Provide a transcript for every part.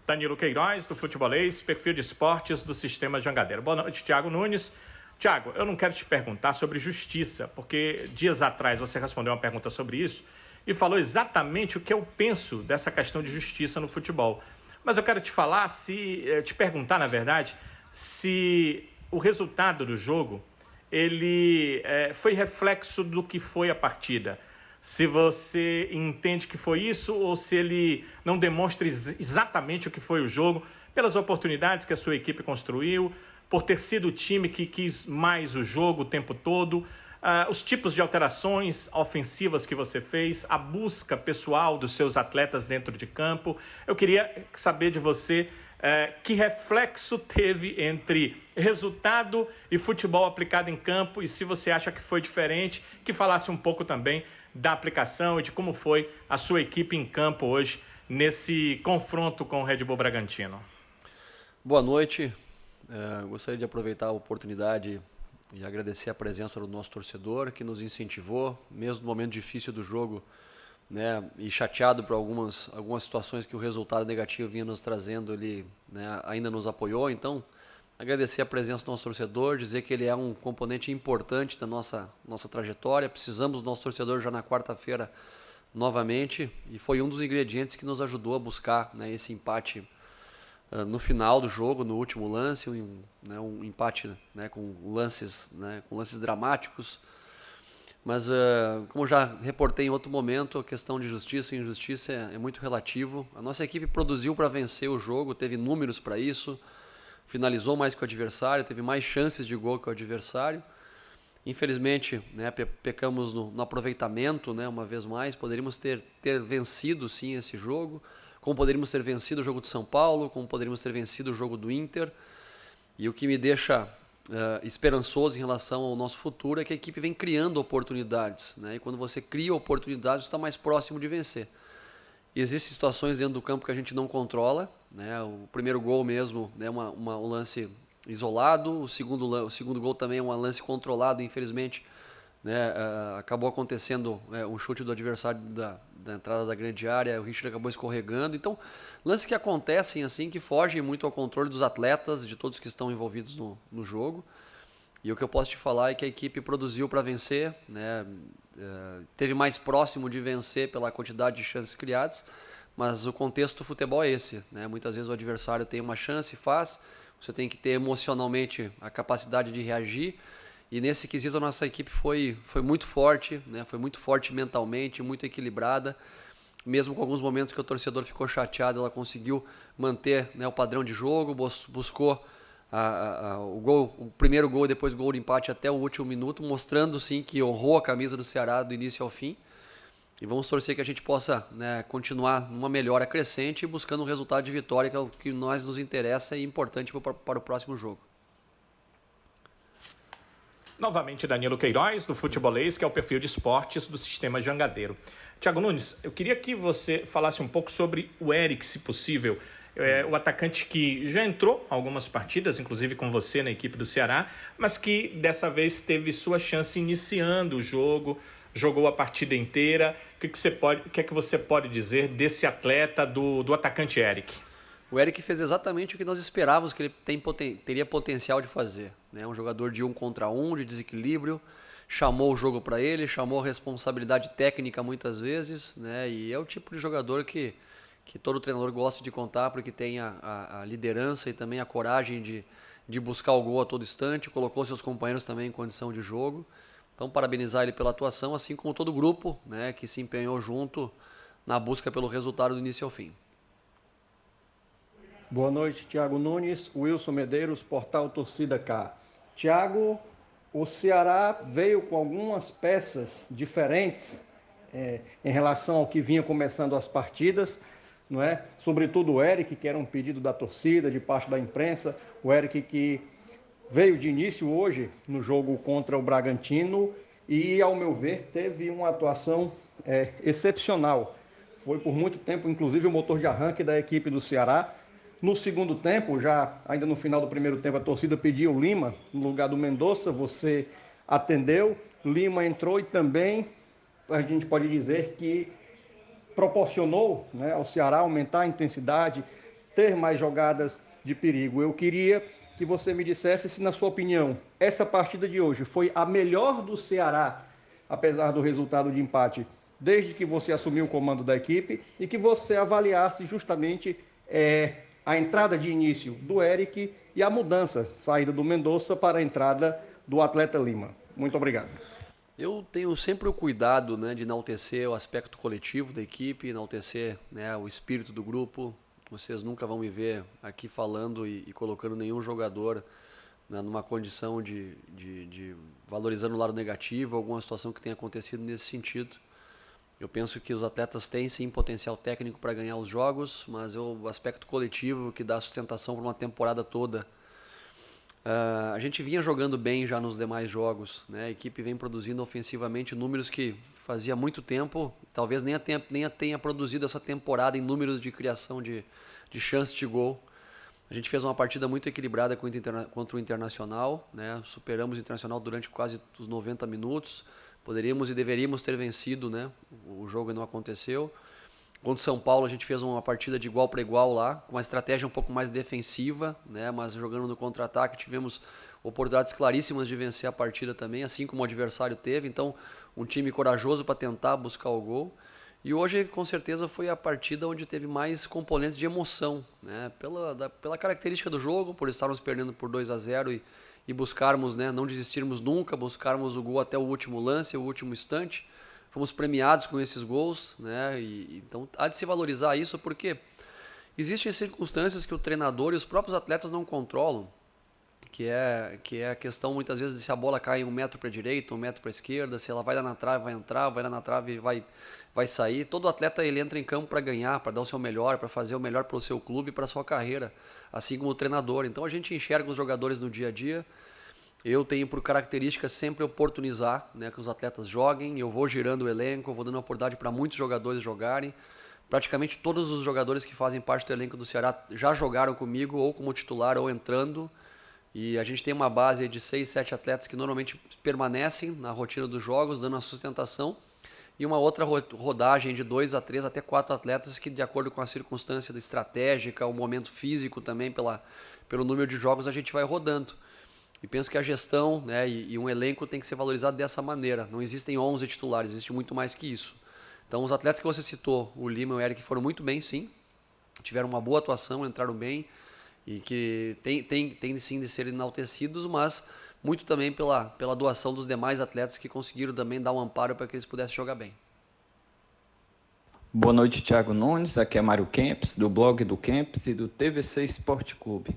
Danilo Queiroz, do Futebolês, perfil de esportes do Sistema Jangadeiro. Boa noite, Thiago Nunes. Thiago, eu não quero te perguntar sobre justiça, porque dias atrás você respondeu uma pergunta sobre isso e falou exatamente o que eu penso dessa questão de justiça no futebol. Mas eu quero te falar, te perguntar, na verdade, se o resultado do jogo ele foi reflexo do que foi a partida. Se você entende que foi isso ou se ele não demonstra exatamente o que foi o jogo, pelas oportunidades que a sua equipe construiu, por ter sido o time que quis mais o jogo o tempo todo, os tipos de alterações ofensivas que você fez, a busca pessoal dos seus atletas dentro de campo. Eu queria saber de você que reflexo teve entre resultado e futebol aplicado em campo, e se você acha que foi diferente, que falasse um pouco também da aplicação e de como foi a sua equipe em campo hoje nesse confronto com o Red Bull Bragantino. Boa noite, gostaria de aproveitar a oportunidade e agradecer a presença do nosso torcedor que nos incentivou, mesmo no momento difícil do jogo, né, e chateado por algumas situações que o resultado negativo vinha nos trazendo, ele, né, ainda nos apoiou. Então, agradecer a presença do nosso torcedor, dizer que ele é um componente importante da nossa trajetória. Precisamos do nosso torcedor já na quarta-feira novamente, e foi um dos ingredientes que nos ajudou a buscar, né, esse empate no final do jogo, no último lance, um empate, né, com lances dramáticos. Mas, como já reportei em outro momento, a questão de justiça e injustiça é muito relativo. A nossa equipe produziu para vencer o jogo, teve números para isso, finalizou mais que o adversário, teve mais chances de gol que o adversário. Infelizmente, né, pecamos no aproveitamento, né, uma vez mais. Poderíamos ter vencido sim esse jogo, como poderíamos ter vencido o jogo de São Paulo, como poderíamos ter vencido o jogo do Inter. E o que me deixa esperançoso em relação ao nosso futuro é que a equipe vem criando oportunidades, né? E quando você cria oportunidades, você está mais próximo de vencer. E existem situações dentro do campo que a gente não controla, né? O primeiro gol mesmo é um lance isolado, o segundo gol também é um lance controlado, infelizmente, né? Acabou acontecendo um chute do adversário da entrada da grande área, o Richard acabou escorregando. Então, lances que acontecem assim, que fogem muito ao controle dos atletas, de todos que estão envolvidos no jogo. E o que eu posso te falar é que a equipe produziu para vencer, né? Esteve mais próximo de vencer pela quantidade de chances criadas, mas o contexto do futebol é esse, né? Muitas vezes o adversário tem uma chance, você tem que ter emocionalmente a capacidade de reagir. E nesse quesito a nossa equipe foi muito forte, né? Foi muito forte mentalmente, muito equilibrada. Mesmo com alguns momentos que o torcedor ficou chateado, ela conseguiu manter, né, o padrão de jogo, buscou o primeiro gol e depois o gol de empate até o último minuto, mostrando sim que honrou a camisa do Ceará do início ao fim. E vamos torcer que a gente possa, né, continuar numa melhora crescente e buscando um resultado de vitória, que é o que nos interessa e é importante para o próximo jogo. Novamente, Danilo Queiroz, do Futebolês, que é o perfil de esportes do Sistema Jangadeiro. Thiago Nunes, eu queria que você falasse um pouco sobre o Eric, se possível. O atacante que já entrou algumas partidas, inclusive com você na equipe do Ceará, mas que dessa vez teve sua chance iniciando o jogo, jogou a partida inteira. O que é que você pode dizer desse atleta, do atacante Eric? O Eric fez exatamente o que nós esperávamos que ele teria potencial de fazer, né? Um jogador de 1 contra 1, de desequilíbrio, chamou o jogo para ele, chamou a responsabilidade técnica muitas vezes, né? E é o tipo de jogador que todo treinador gosta de contar, porque tem a liderança e também a coragem de buscar o gol a todo instante, colocou seus companheiros também em condição de jogo. Então, parabenizar ele pela atuação, assim como todo o grupo, né, que se empenhou junto na busca pelo resultado do início ao fim. Boa noite, Thiago Nunes, Wilson Medeiros, Portal Torcida K. Thiago, o Ceará veio com algumas peças diferentes em relação ao que vinha começando as partidas, não é? Sobretudo o Eric, que era um pedido da torcida, de parte da imprensa, o Eric que veio de início hoje no jogo contra o Bragantino e, ao meu ver, teve uma atuação excepcional. Foi por muito tempo, inclusive, o motor de arranque da equipe do Ceará. No segundo tempo, ainda no final do primeiro tempo, a torcida pediu o Lima no lugar do Mendonça, você atendeu, Lima entrou e também a gente pode dizer que proporcionou, né, ao Ceará aumentar a intensidade, ter mais jogadas de perigo. Eu queria que você me dissesse se, na sua opinião, essa partida de hoje foi a melhor do Ceará, apesar do resultado de empate, desde que você assumiu o comando da equipe, e que você avaliasse justamente a entrada de início do Eric e a mudança, saída do Mendonça para a entrada do atleta Lima. Muito obrigado. Eu tenho sempre o cuidado, né, de enaltecer o aspecto coletivo da equipe, enaltecer, né, o espírito do grupo. Vocês nunca vão me ver aqui falando e colocando nenhum jogador, né, numa condição de valorizando o lado negativo, alguma situação que tenha acontecido nesse sentido. Eu penso que os atletas têm sim potencial técnico para ganhar os jogos, mas o aspecto coletivo que dá sustentação para uma temporada toda. A gente vinha jogando bem já nos demais jogos, né? A equipe vem produzindo ofensivamente números que fazia muito tempo, talvez nem tenha produzido essa temporada em números de criação de chance de gol. A gente fez uma partida muito equilibrada contra o Internacional, né? Superamos o Internacional durante quase os 90 minutos. Poderíamos e deveríamos ter vencido, né? O jogo não aconteceu. Contra o São Paulo a gente fez uma partida de igual para igual lá, com uma estratégia um pouco mais defensiva, né? Mas jogando no contra-ataque tivemos oportunidades claríssimas de vencer a partida também, assim como o adversário teve. Então, um time corajoso para tentar buscar o gol. E hoje, com certeza, foi a partida onde teve mais componentes de emoção, né? Pela característica do jogo, por estarmos perdendo por 2-0 e buscarmos, né, não desistirmos nunca, buscarmos o gol até o último lance, o último instante. Fomos premiados com esses gols, né? Então há de se valorizar isso, porque existem circunstâncias que o treinador e os próprios atletas não controlam, que é a questão muitas vezes de se a bola cai 1 metro para a direita, 1 metro para a esquerda, se ela vai dar na trave, vai entrar, vai dar na trave, vai sair. Todo atleta ele entra em campo para ganhar, para dar o seu melhor, para fazer o melhor para o seu clube e para a sua carreira, assim como o treinador. Então a gente enxerga os jogadores no dia a dia. Eu tenho por característica sempre oportunizar, né, que os atletas joguem. Eu vou girando o elenco, eu vou dando oportunidade para muitos jogadores jogarem. Praticamente todos os jogadores que fazem parte do elenco do Ceará já jogaram comigo, ou como titular ou entrando. E a gente tem uma base de 6, 7 atletas que normalmente permanecem na rotina dos jogos, dando a sustentação. E uma outra rodagem de 2 a 3 até 4 atletas que, de acordo com a circunstância estratégica, o momento físico também, pelo número de jogos, a gente vai rodando. E penso que a gestão, né, e um elenco tem que ser valorizado dessa maneira. Não existem 11 titulares, existe muito mais que isso. Então, os atletas que você citou, o Lima e o Eric, foram muito bem, sim. Tiveram uma boa atuação, entraram bem. E que tem sim de ser enaltecidos, mas muito também pela doação dos demais atletas que conseguiram também dar um amparo para que eles pudessem jogar bem. Boa noite, Thiago Nunes. Aqui é Mário Kempis, do blog do Kempis e do TVC Esporte Clube.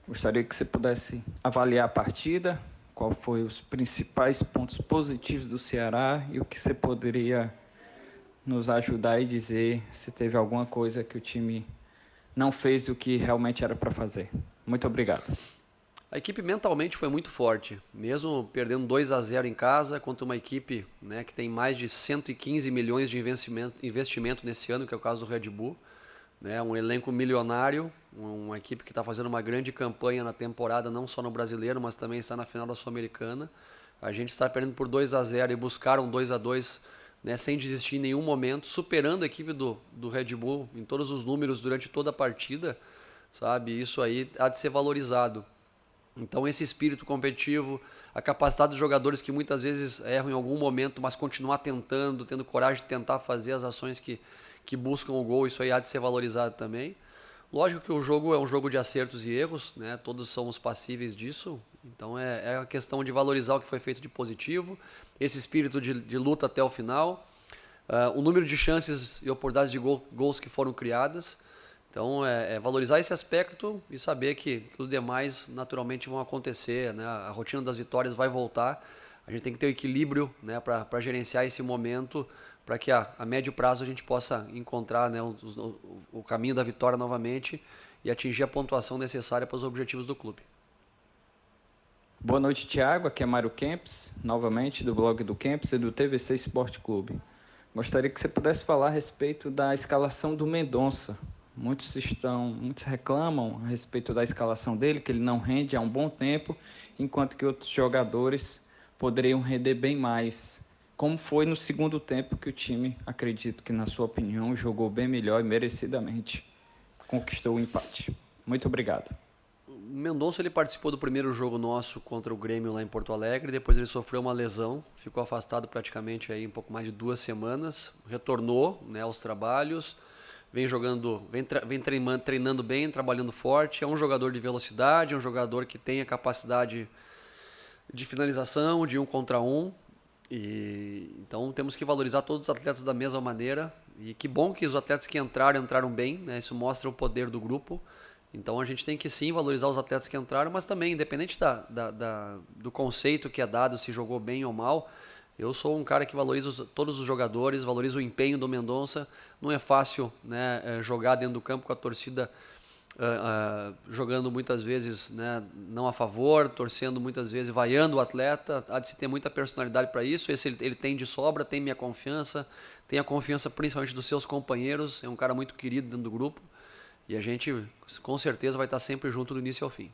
Gostaria que você pudesse avaliar a partida, qual foi os principais pontos positivos do Ceará e o que você poderia nos ajudar e dizer se teve alguma coisa que o time não fez o que realmente era para fazer. Muito obrigado. A equipe mentalmente foi muito forte, mesmo perdendo 2-0 em casa contra uma equipe, né, que tem mais de 115 milhões de investimento nesse ano, que é o caso do Red Bull, né, um elenco milionário, uma equipe que está fazendo uma grande campanha na temporada, não só no Brasileiro, mas também está na final da Sul-Americana. A gente está perdendo por 2-0 e buscaram 2-2, né, sem desistir em nenhum momento, superando a equipe do Red Bull em todos os números durante toda a partida, sabe? Isso aí há de ser valorizado. Então esse espírito competitivo, a capacidade dos jogadores que muitas vezes erram em algum momento, mas continuar tentando, tendo coragem de tentar fazer as ações que buscam o gol, isso aí há de ser valorizado também. Lógico que o jogo é um jogo de acertos e erros, né? Todos somos passíveis disso, então é a questão de valorizar o que foi feito de positivo, esse espírito de luta até o final, o número de chances e oportunidades de gols que foram criadas. Então é valorizar esse aspecto e saber que os demais naturalmente vão acontecer, né? A rotina das vitórias vai voltar, a gente tem que ter o equilíbrio, né, para gerenciar esse momento, para que a médio prazo a gente possa encontrar, né, o caminho da vitória novamente e atingir a pontuação necessária para os objetivos do clube. Boa noite, Thiago. Aqui é Mário Kempis, novamente do blog do Kempis e do TVC Esporte Clube. Gostaria que você pudesse falar a respeito da escalação do Mendonça. Muitos reclamam a respeito da escalação dele, que ele não rende há um bom tempo, enquanto que outros jogadores poderiam render bem mais. Como foi no segundo tempo que o time, acredito que na sua opinião, jogou bem melhor e merecidamente? conquistou o empate. Muito obrigado. O Mendonça ele participou do primeiro jogo nosso contra o Grêmio lá em Porto Alegre, depois ele sofreu uma lesão, ficou afastado praticamente aí um pouco mais de 2 semanas, retornou, né, aos trabalhos, vem jogando, vem treinando bem, trabalhando forte, é um jogador de velocidade, é um jogador que tem a capacidade de finalização, de 1 contra 1, e então temos que valorizar todos os atletas da mesma maneira, e que bom que os atletas que entraram bem, né, isso mostra o poder do grupo. Então a gente tem que sim valorizar os atletas que entraram, mas também, independente do conceito que é dado, se jogou bem ou mal, eu sou um cara que valoriza todos os jogadores, valoriza o empenho do Mendonça. Não é fácil, né, jogar dentro do campo com a torcida jogando muitas vezes, né, não a favor, torcendo muitas vezes, vaiando o atleta. Há de se ter muita personalidade para isso. Esse ele tem de sobra, tem minha confiança, tem a confiança principalmente dos seus companheiros. É um cara muito querido dentro do grupo. E a gente, com certeza, vai estar sempre junto do início ao fim.